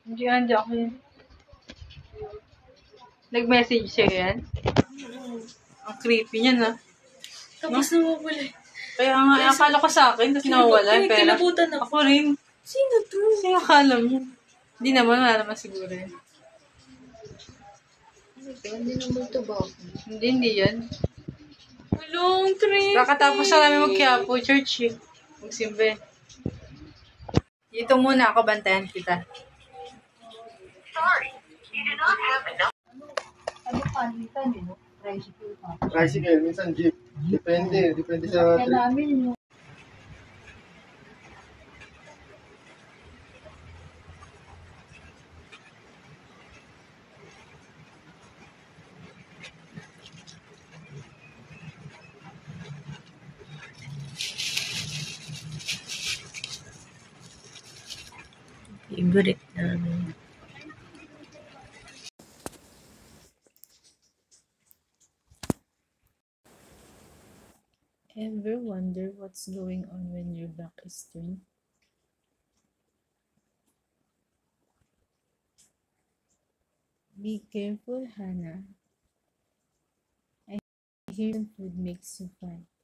Hindi yan, Jackie. Nag-message siya yan. Ang creepy niya na. Tapos nawawala. Kaya nga, akala ko sa akin, tapos nawawala yung pera. Kinabutan ako. Ako rin. Sino to? Sino akala mo? Hindi naman, wala naman siguro yun. Hindi naman ito ba? Hindi yan. Long creepy. Kakatapos na namin mag-Quiapo Church eh. Magsimbe. Dito muna ako, bantayan kita. Sorry, you do not have enough. Ano palitan eh, no? Tricycle pa. Tricycle, minsan jeep. Depende sa Kaya namin yung favorite namin. Ever wonder what's going on when your back is turned? Be careful, Hannah. I hear some food makes you fat.